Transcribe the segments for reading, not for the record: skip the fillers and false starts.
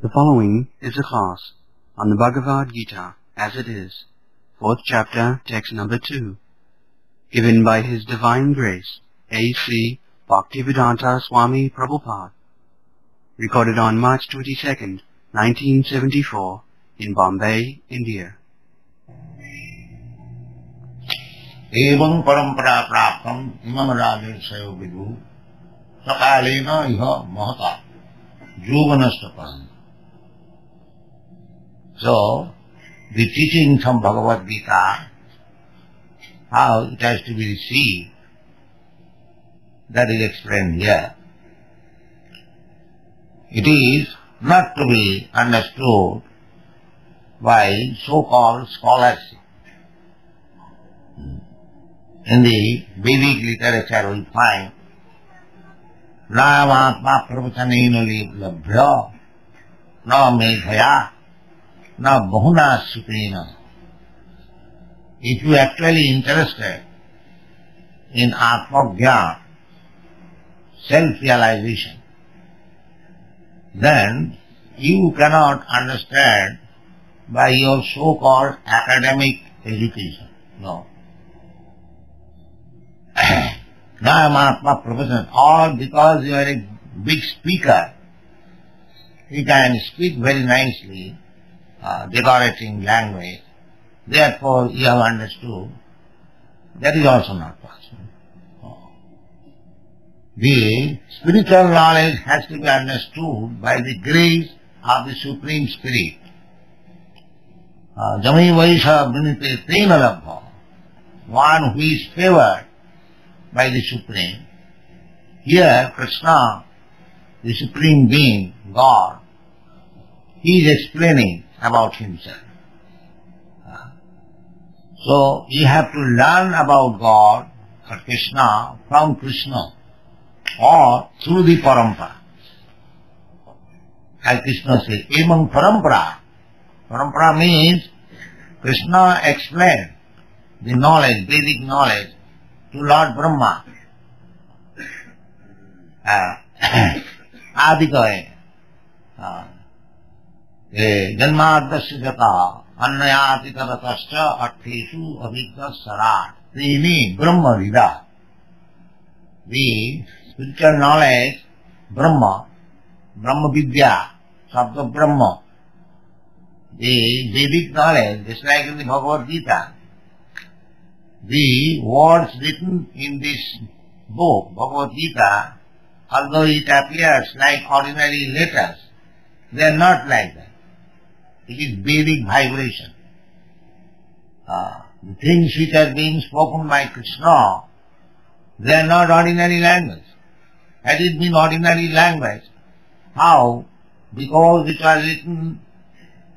The following is a class on the Bhagavad Gita as it is, 4th chapter, text number 2, given by His Divine Grace, A.C.Bhaktivedanta Swami Prabhupada, recorded on March 22nd, 1974, in Bombay, India. एवं परंपरा प्राप्तम इमं राजेशयो विदु सकालेन इह महता योगनस्तपन. So, the teachings from Bhagavad Gita, how it has to be received, that is explained here. It is not to be understood by so-called scholarship. In the Vedic literature we find Ramatma pravachanena labhya na medhaya na bahuna sutrena. If you are actually interested in Atma-Jnana, self-realization, then you cannot understand by your so-called academic education. No. Atma profession, or because you are a big speaker, you can speak very nicely, decorating language, therefore you have understood. That is also not possible. The spiritual knowledge has to be understood by the grace of the Supreme Spirit. Jami vaisha vinite tena labha, one who is favored by the Supreme. Here Krishna, the Supreme Being, God, He is explaining about Himself. So you have to learn about God or Krishna from Krishna or through the parampara. As Krishna says, Emang parampara. Parampara means Krishna explained the knowledge, Vedic knowledge, to Lord Brahma. Adikaye. Janmadasya jata annayati taratascha artheshu abhigya sarat. Trini Brahma Vida. The spiritual knowledge, Brahma, Brahma Vidya, Sabda Brahma. The Vedic knowledge, just like in the Bhagavad Gita, the words written in this book, Bhagavad Gita, although it appears like ordinary letters, they are not like that. It is Vedic vibration. The things which are being spoken by Krishna, they are not ordinary language. Had it been ordinary language, how? Because it was written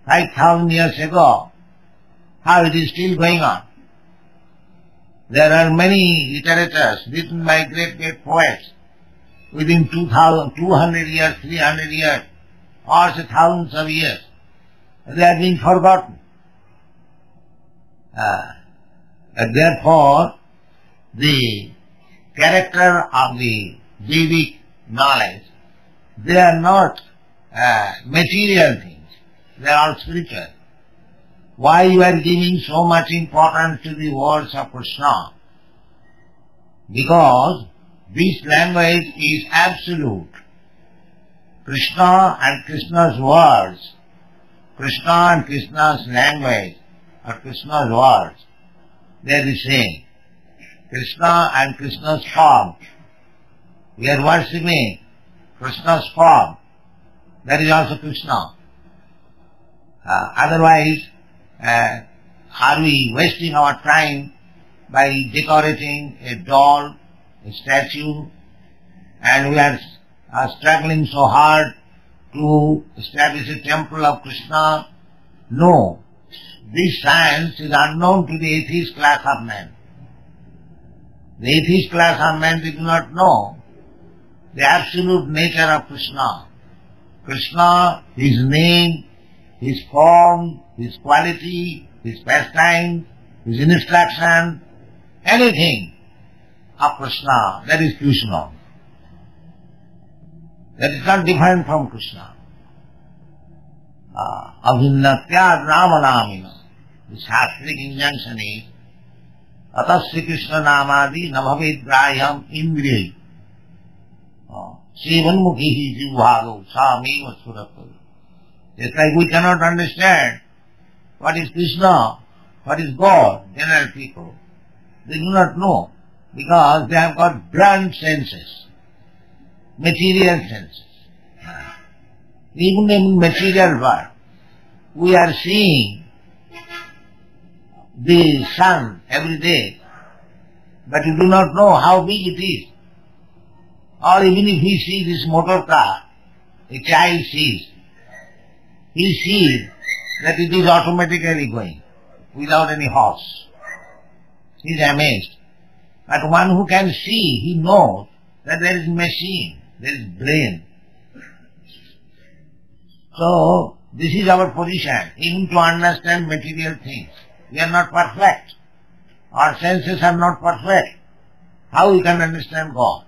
5,000 years ago, how it is still going on? There are many literatures written by great poets within 200 years, 300 years, or say thousands of years. They are being forgotten. And therefore, the character of the Vedic knowledge, they are not material things. They are all spiritual. Why you are giving so much importance to the words of Krishna? Because this language is absolute. Krishna and Krishna's words, Krishna and Krishna's language, or Krishna's words, they are the same. Krishna and Krishna's form. We are worshipping Krishna's form. That is also Krishna. Otherwise, are we wasting our time by decorating a doll, a statue, and we are struggling so hard to establish a temple of Krishna? No. This science is unknown to the atheist class of men. The atheist class of men, they do not know the absolute nature of Krishna. Krishna, His name, His form, His quality, His pastime, His instruction, anything of Krishna, that is Krishna. That is not different from Krishna. Abhinnatyad Rama Namina. The Shastric injunction is Atasya Krishna Namadi Nabhavid Graham Indriya. Sevanmukhi Jivhago Sami Vasurapur. Just like we cannot understand what is Krishna, what is God, general people. They do not know because they have got blunt senses, material senses. Even in material world, we are seeing the sun every day, but you do not know how big it is. Or even if he sees this motor car, a child sees, he sees that it is automatically going, without any horse. He is amazed. But one who can see, he knows that there is machine, there is brain. So, this is our position, even to understand material things. We are not perfect. Our senses are not perfect. How we can understand God?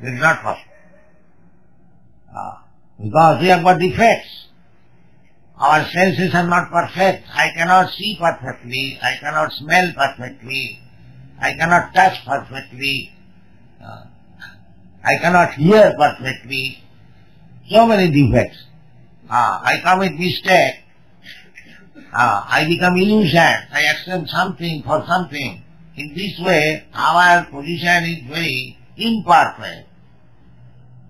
It is not possible. Because we have got defects. Our senses are not perfect. I cannot see perfectly. I cannot smell perfectly. I cannot touch perfectly. I cannot hear perfectly. So many defects. I commit mistake. I become illusion. I accept something for something. In this way, our position is very imperfect.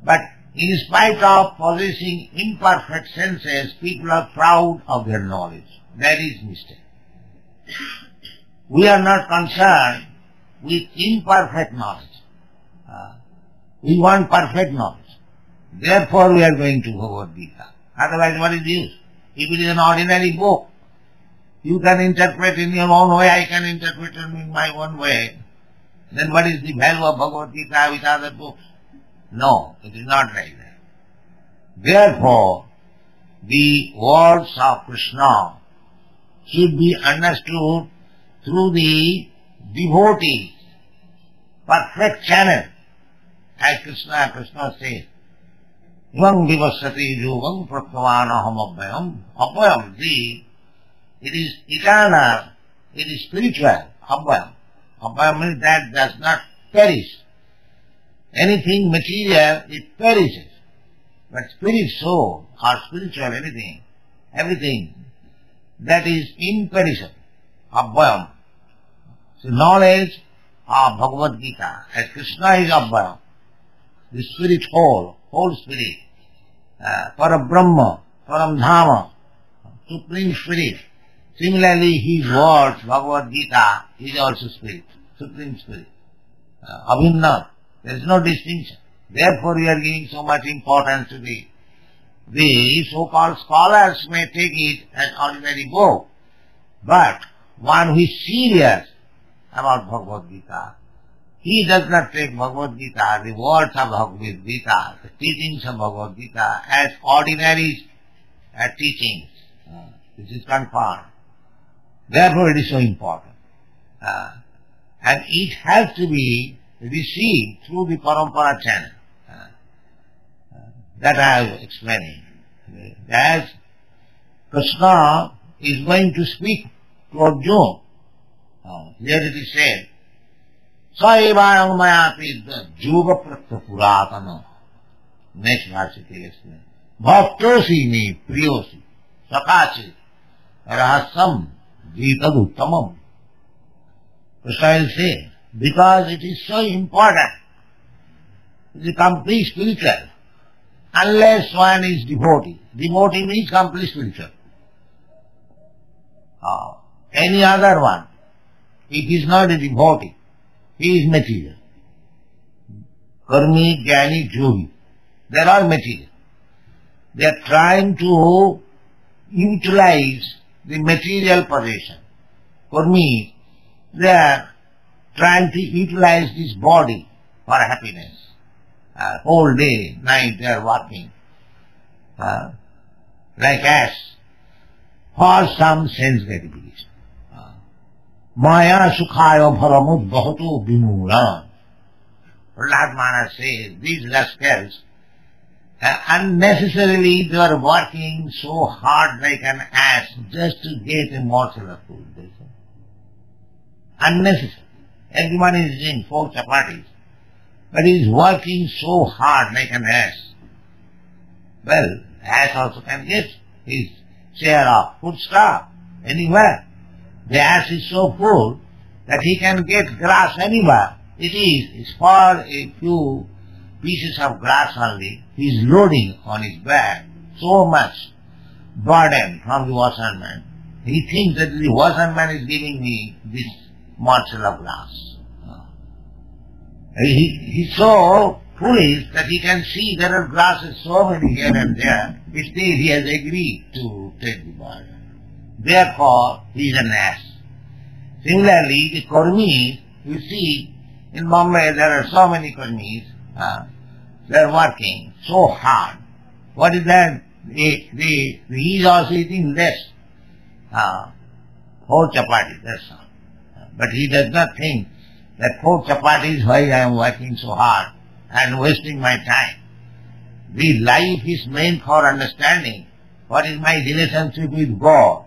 But in spite of possessing imperfect senses, people are proud of their knowledge. That is mistake. We are not concerned with imperfect knowledge. We want perfect knowledge. Therefore we are going to Bhagavad Gita. Otherwise what is use? If it is an ordinary book, you can interpret in your own way, I can interpret it in my own way. Then what is the value of Bhagavad Gita with other books? No, it is not like that. Therefore, the words of Krishna should be understood through the devotees, perfect channel. As Krishna says, Vang vivasati yogam pratvana hamabhayam. Abhayam, it is eternal, it is spiritual. Abhayam. Abhayam means that does not perish. Anything material, it perishes. But spirit, soul, or spiritual, anything, everything, that is imperishable. Abhayam. So knowledge of Bhagavad Gita, as Krishna is Abhayam, the spirit whole spirit, Parabrahma, Paramdhama, supreme spirit. Similarly, his words, Bhagavad Gita, is also spirit, supreme spirit. Abhinna. There is no distinction. Therefore we are giving so much importance to the so-called scholars may take it as ordinary book, but one who is serious about Bhagavad Gita, he does not take Bhagavad Gita, the words of Bhagavad Gita, the teachings of Bhagavad Gita as ordinary teachings. This is confirmed. Therefore it is so important. And it has to be received through the parampara channel. That I am explaining. As Krishna is going to speak to Arjuna, here it is said, Saivayam mayapur juga praphupada. Next verse it is explained. Bhaktosi me priyosi sakachi rahasam vitaduttamam. Krishna will say, because it is so important, it is complete spiritual. Unless one is devotee. Devotee means complete spiritual. Any other one, if he is not a devotee, he is material. Karmi, Jnani, Jogi, they are all material. They are trying to utilize the material possession. Karmi, they are trying to utilize this body for happiness. Whole day, night they are working like ass for some sense gratification. Maya sukhaya bharamud bhato vimula. Prahlad Maharaj says, these rascals, Unnecessarily they are working so hard like an ass just to get a morsel of food. Unnecessary. Everyone is eating 4 chapatis, but he is working so hard like an ass. Well, ass also can get his share of food stuff anywhere. The ass is so full that he can get grass anywhere. It's for a few pieces of grass only. He is loading on his back so much burden from the washerman. He thinks that the washerman is giving me this morsel of grass. He's so foolish that he can see there are grasses so many here and there. Still he has agreed to take the burden. Therefore, he is an ass. Similarly, the Kurmis, you see, in Bombay there are so many Kurmis, they are working so hard. What is that? He is also eating less. 4 chapatis, that's all. But he does not think that 4 chapatis why I am working so hard and wasting my time. The life is meant for understanding what is my relationship with God.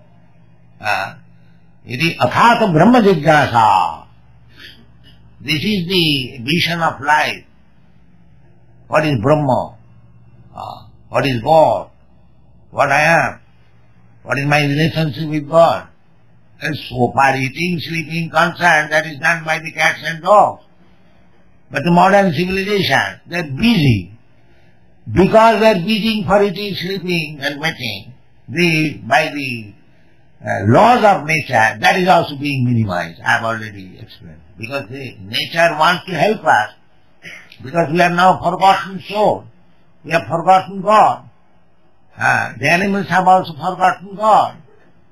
It is athata brahma jigyasa. This is the vision of life. What is Brahma? What is God? What I am? What is my relationship with God? And so far eating, sleeping, concerned, that is done by the cats and dogs. But the modern civilization, they are busy. Because they are busy for eating, sleeping and mating, by the laws of nature, that is also being minimized. I have already explained. Because the nature wants to help us. Because we are now forgotten soul. We have forgotten God. The animals have also forgotten God.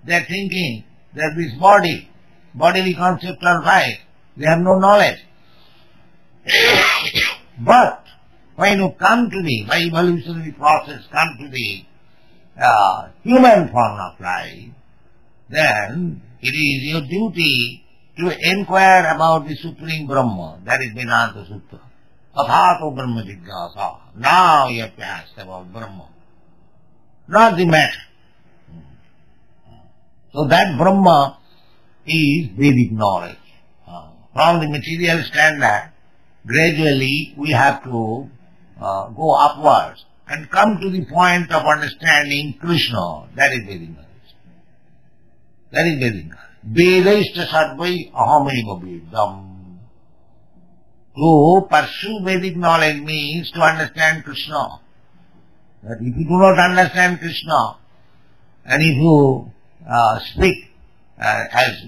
They are thinking that this bodily concepts are right. They have no knowledge. But when you come to the, by evolutionary process, come to the human form of life, then it is your duty to inquire about the Supreme Brahma. That is Vedanta Sutra. Athato Brahma Jigyasa. Now you have to ask about Brahma, not the matter. So that Brahma is Vedic knowledge. From the material standard, gradually we have to go upwards and come to the point of understanding Krishna. That is Vedic knowledge. That is Vedic knowledge. Vedaishta sarvai ahameva vedam. To pursue Vedic knowledge means to understand Krishna. That if you do not understand Krishna, and if you speak as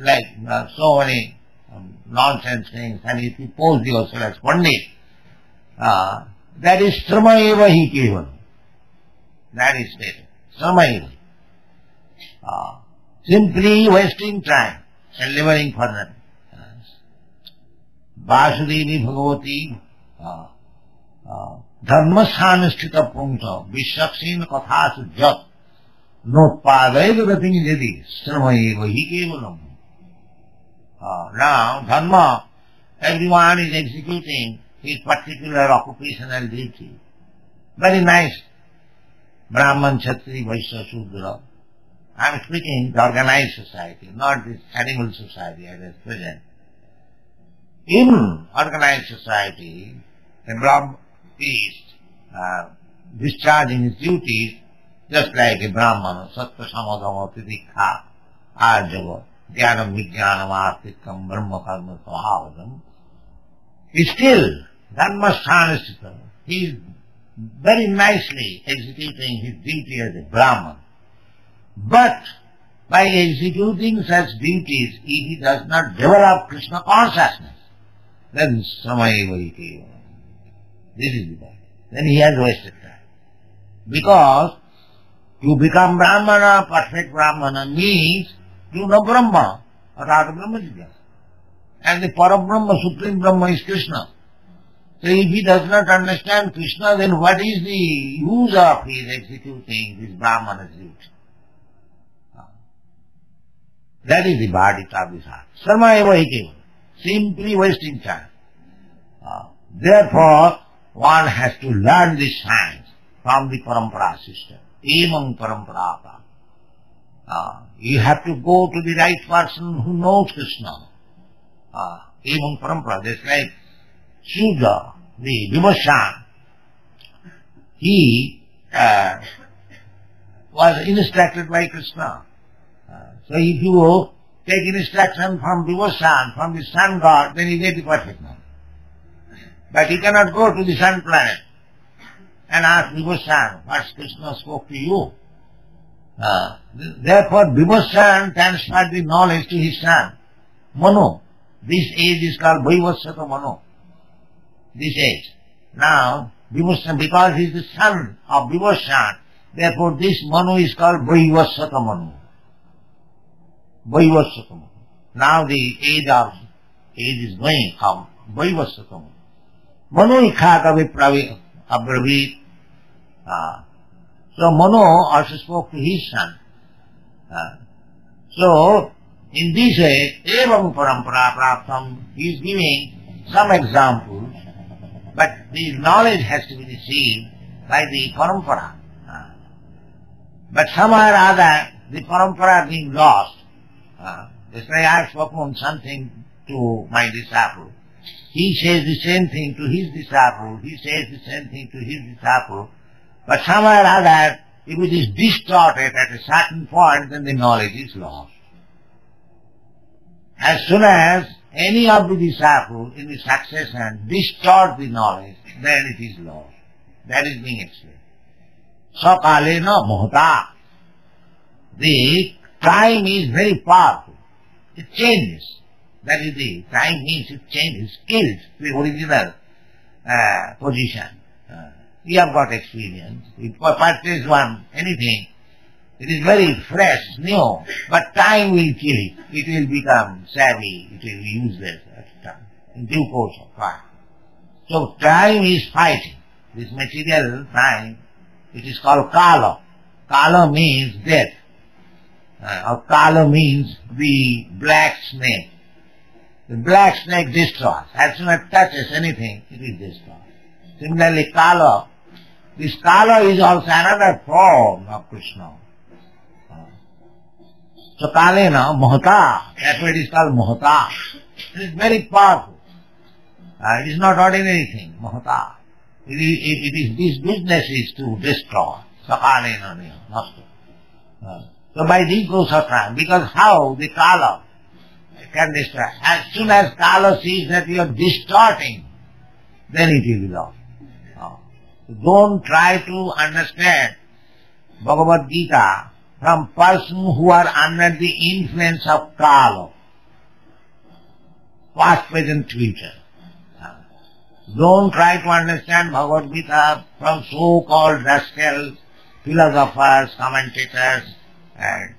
like so many nonsense things, and if you pose yourself as Pandit, that is srama eva hi kevalam. That is stated. Srama eva. Simply wasting time and laboring for them. Vasudevi Bhagavati Dharmasthana Punkta Vishakshena Kathasu Jat Notpadaiva Gating Jadi Sramaeva Hi Kevalam. Now, Dharma, everyone is executing his particular occupational duty. Very nice. Brahman, Kshatri, Vaishya, Shudra. I am speaking the organized society, not this animal society as is present. In organized society, a Brahman is discharging his duties just like a Brahmana, Sattva Samadama Titikha Arjava Dhyanam Vijnanam Astikam Brahma Karma Svabhavadam. Still, Dharmasthana, he is very nicely executing his duty as a Brahman. But by executing such duties, if he does not develop Krishna consciousness, then Samaeva hi kevalam. This is the point. Then he has wasted time. Because to become Brahmana, perfect Brahmana, means to know Brahma, Athato Brahma Jigyasa. And the Parabrahma, Supreme Brahma is Krishna. So if he does not understand Krishna, then what is the use of his executing this Brahmana's duty? That is the Bhadita Visa. Sarma eva hi kevalam. Simply wasting time. Therefore, one has to learn this science from the parampara system. Among parampara. You have to go to the right person who knows Krishna. Among parampara. That's like Sudha, the Vibhushan. He was instructed by Krishna. So if you take instruction from Vibhushan, from the sun god, then you get the perfect knowledge. But you cannot go to the sun planet and ask Vibhushan, what Krishna spoke to you. Therefore Vibhushan transferred the knowledge to his son, Manu. This age is called Vaivasvata Manu. This age. Now, Vibhushan, because he is the son of Vibhushan, therefore this Manu is called Vaivasvata Manu. Vaivasvata Manu. Now the age is going from Vaivasvata Manu. Manu ikhaka abravit. So Manu also spoke to his son. So in this way, evam parampara praptam, he is giving some examples, but the knowledge has to be received by the parampara. But somehow or other, the parampara being lost. That's why I have spoken something to my disciple. He says the same thing to his disciple, he says the same thing to his disciple, but somehow or other, if it is distorted at a certain point, then the knowledge is lost. As soon as any of the disciples in the succession distort the knowledge, then it is lost. That is being explained. Sakalena mohta. The time is very powerful. It changes. That is the time means it changes, kills the original position. You have got experience. If you purchase anything, it is very fresh, new, but time will kill it. It will become savvy, it will be useless at the time, in due course of time. So time is fighting. This material time, it is called kala. Kala means death. Or kala means the black snake. The black snake destroys. As soon as it touches anything, it is destroyed. Similarly, kala. This kala is also another form of Krishna. So kalena mohta, that's why it is called mohta. It is very powerful. It is not ordinary thing, mohta. It is this business is to destroy. So kalena nasta. So by this goes of time, because how the kala can destroy. As soon as kala sees that you are distorting, then it will be lost. So don't try to understand Bhagavad Gita from person who are under the influence of kala, past, present, future. Don't try to understand Bhagavad Gita from so-called rascals, philosophers, commentators, and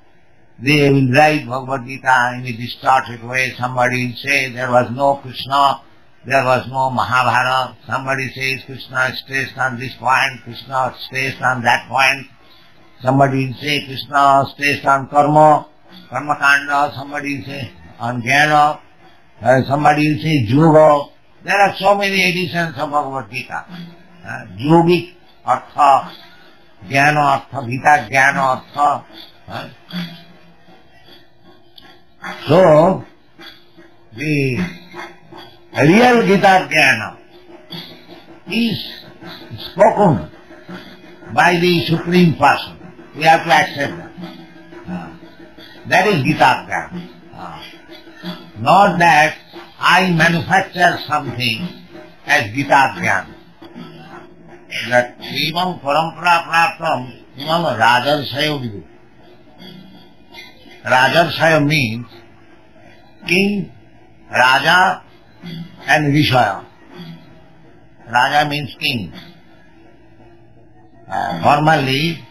they will write Bhagavad Gita in a distorted way. Somebody will say there was no Krishna, there was no Mahabharata. Somebody says Krishna stays on this point, Krishna stays on that point. Somebody will say Krishna stays on karma, karma kanda. Somebody will say on jnana. Somebody will say yoga. There are so many editions of Bhagavad Gita. Yogic artha, jnana artha, Gita jnana artha. So, the real Gita jnana is spoken by the Supreme Person. We have to accept that. That is Gita jnana. Not that I manufacture something as Gita jnana. That Srimam Parampara Praptam Imam Rajarsayo Vidu. Rajarsayo means king, Raja and Vishaya. Raja means king. Formerly,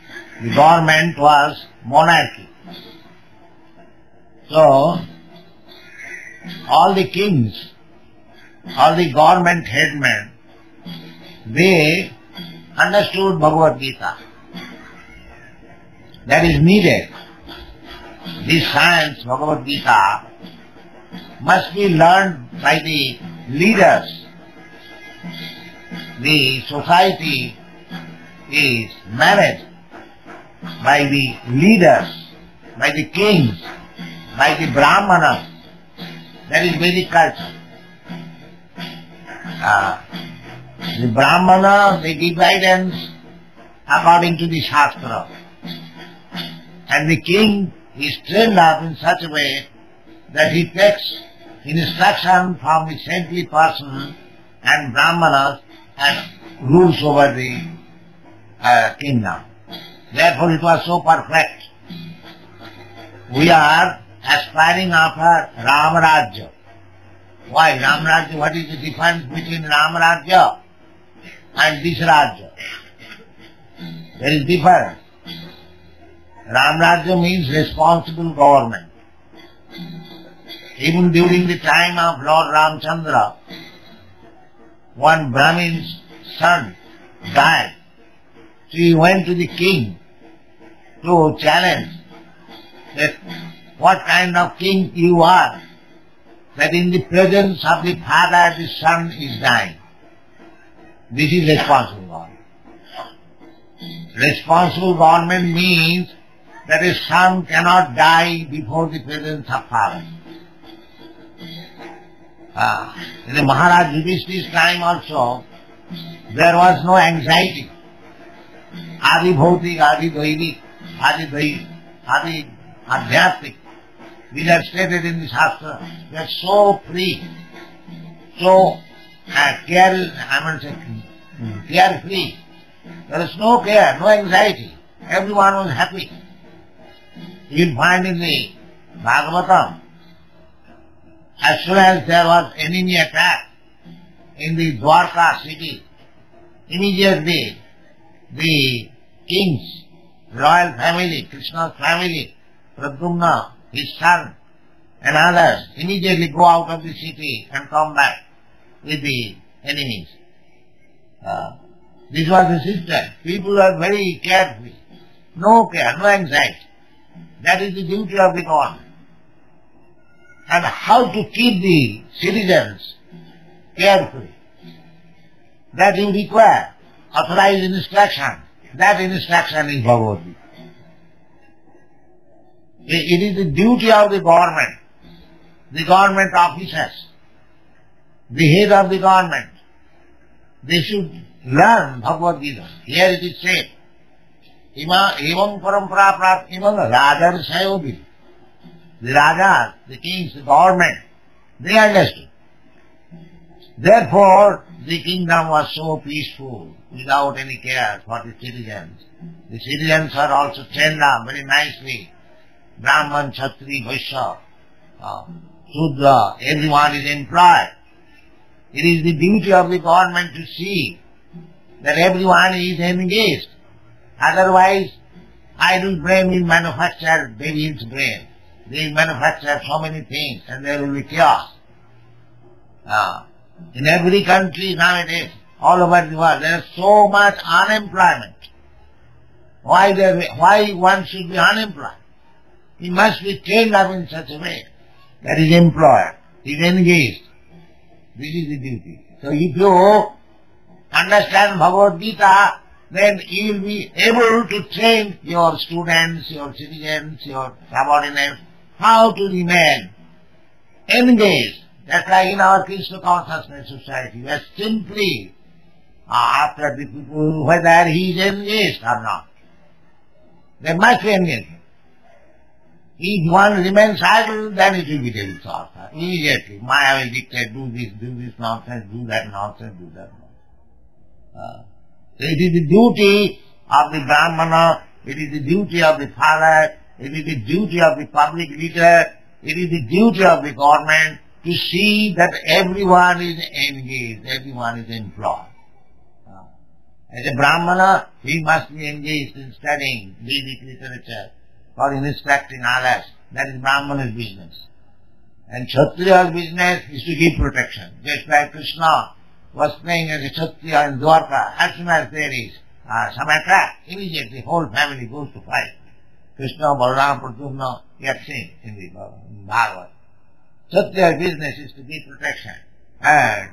the government was monarchy. So, all the kings, all the government headmen, they understood Bhagavad Gita. That is needed. This science, Bhagavad Gita, must be learned by the leaders. the society is managed by the leaders, by the kings, by the brahmanas. That is Vedic culture. The brahmana, they give guidance according to the Shastra. And the king is trained up in such a way that he takes instruction from the saintly person and brahmanas and rules over the kingdom. Therefore it was so perfect. We are aspiring after Rama Rajya. Why Rama Rajya? What is the difference between Rama Rajya and this Rajya? There is difference. Rama Rajya means responsible government. Even during the time of Lord Ramchandra, one Brahmin's son died. So he went to the king to challenge that what kind of king you are, that in the presence of the father the son is dying. This is responsible government. Responsible government means that a son cannot die before the presence of father. In the Maharaj Yudhishthir's time also, there was no anxiety. Adi bhautik, adi daivi, adi adhyatmik. These are stated in the Shastra. They are so free, so carefree. There is no care, no anxiety. Everyone was happy. You will find in the Bhagavatam, as soon as there was enemy attack in the Dwarka city, immediately the kings, royal family, Krishna's family, Pradyumna, his son, and others, immediately go out of the city and come back with the enemies. This was the system. People were very carefree. No care, no anxiety. That is the duty of the government. And how to keep the citizens carefree, that you require authorized instruction. That instruction is Bhagavad Gita. It is the duty of the government officers, the head of the government. They should learn Bhagavad Gita. Here it is said, Evam parampara prat imam rajar sayobi. The rajas, the kings, the government, they understood. Therefore, the kingdom was so peaceful, without any care for the citizens. The citizens are also trained up very nicely. Brahman, Kshatri, Vaishya, Sudra, everyone is employed. It is the duty of the government to see that everyone is engaged. Otherwise, idle brain will manufacture devil's brain. They manufacture so many things and there will be chaos. In every country nowadays, all over the world, there is so much unemployment. Why one should be unemployed? He must be trained up in such a way that he is employed, he is engaged. This is the duty. So if you understand Bhagavad Gita, then you will be able to train your students, your citizens, your subordinates, how to remain engaged. That's like in our Krsna Consciousness Society. We are simply after the people whether he is engaged or not. They must be engaged. If one remains idle, then it will be devil thought. Immediately, Maya will dictate, do this nonsense, do that nonsense, do that nonsense. So it is the duty of the Brahmana, it is the duty of the father, it is the duty of the public leader, it is the duty of the government to see that everyone is engaged, everyone is employed. As a Brahmana, he must be engaged in studying Vedic literature or in instructing others. That is Brahmana's business. And Kshatriya's business is to give protection. Just like Krishna was playing as a Kshatriya in Dwarka, as soon as there is some attack, immediately the whole family goes to fight. Krishna, Balaram, Pradyumna, we have seen in the Bhagavad. Kshatriya's business is to give protection. And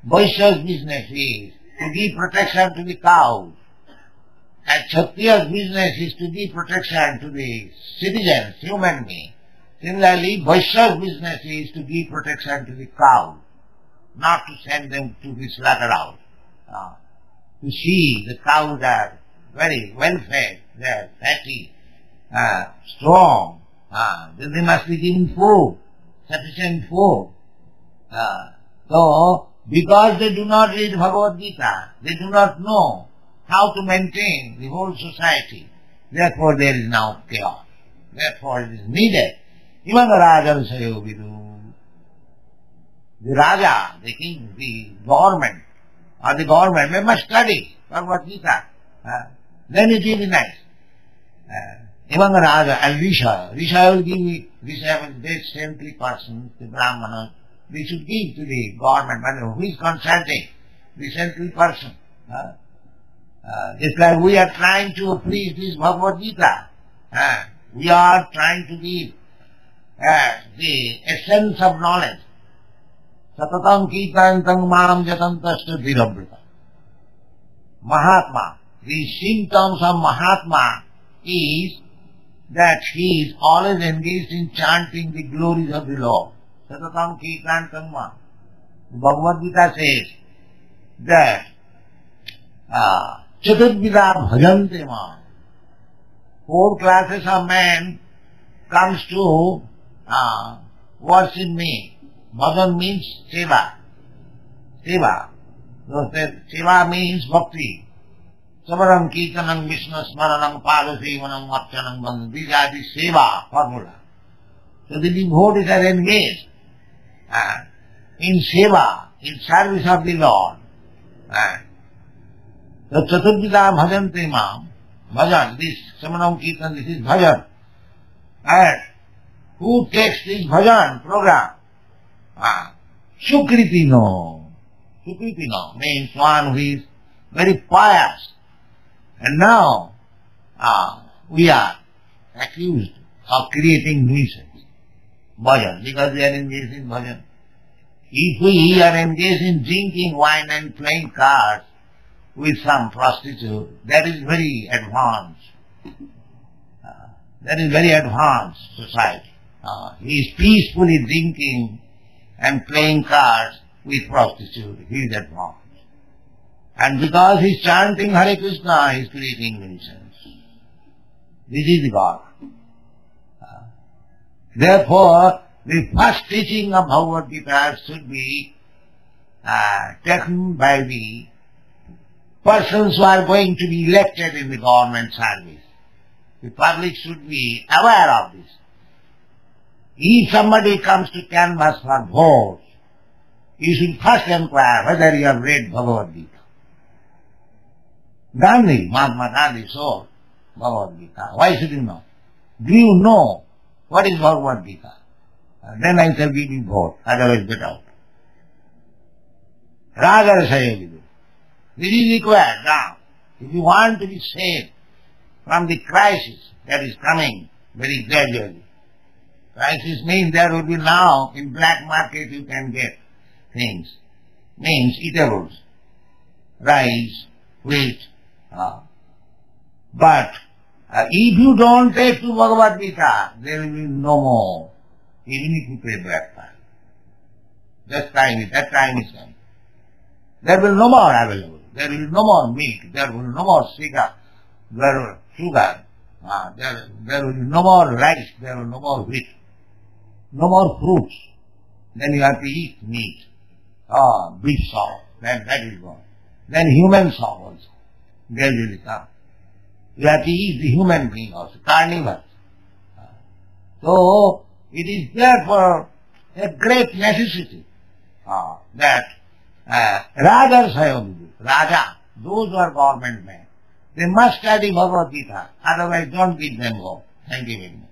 Vaishya's business is to give protection to the cows. And Kshatriya's business is to give protection to the citizens, human beings. Similarly, Vaishya's business is to give protection to the cows, not to send them to be slaughtered out. To see the cows are very well fed, they are fatty, strong, then they must be given food, sufficient food. So, because they do not read Bhagavad Gita, they do not know how to maintain the whole society. Therefore there is now chaos. Therefore it is needed. Even the Raja Sayovidu, the Raja, the king, the government, they must study Bhagavad Gita. Then it will be nice. Even the Raja and Risha will give, Risha will take saintly persons, the Brahmanas, they should give to the government, but who is consulting? The saintly person. It's like we are trying to preach this Bhagavad Gita. We are trying to give the essence of knowledge. Satatam kitantang mam jatantasya dhirabrita. Mahatma. The symptoms of Mahatma is that he is always engaged in chanting the glories of the Lord. Satatam kitantang mam. The Bhagavad Gita says that Chaturvida bhajante mam. 4 classes of men comes to worship me. Bhajan means seva. Seva. So seva means bhakti. Samaram kirtanam Vishnu smaranam padasevanam archanam bandham. These are the seva formula. So the devotees are engaged in seva, in service of the Lord. So Chaturvida bhajante mam. Bhajan, this Samanam Kirtan, this is bhajan. And who takes this bhajan program? Sukritino. Sukritino means one who is very pious. And now we are accused of creating nuisance. Bhajan, because we are engaged in bhajan. If we are engaged in drinking wine and playing cards with some prostitute, that is very advanced. That is very advanced society. He is peacefully drinking and playing cards with prostitute. He is advanced. And because he is chanting Hare Krishna, he is creating nuisance. This is God. Therefore, the first teaching of Bhagavad Gita should be taken by the persons who are going to be elected in the government service. The public should be aware of this. If somebody comes to canvass for votes, you should first inquire whether you have read Bhagavad Gita. Gandhi, Mahatma Gandhi saw Bhagavad Gita. Why should you know? Do you know what is Bhagavad Gita? Then I shall give you vote, otherwise get out. Raga Sayavidu. This is required now. If you want to be saved from the crisis that is coming very gradually. Crisis means there will be now, in black market you can get things. Means eatables, rice, wheat. But if you don't take to Bhagavad Gita, there will be no more. Even if you pay black time. That time is coming. There will no more available. There will no more milk. There will no more sugar. There will be no more rice. There will no more wheat. No more fruits. Then you have to eat meat. Beef saw. That is gone. Then human saw also. Gradually come. You have to eat the human being also. Carnivores. So, it is therefore a great necessity that Raja, those who are government men, they must study Bhagavad Gita, otherwise don't give them vote. Thank you very much.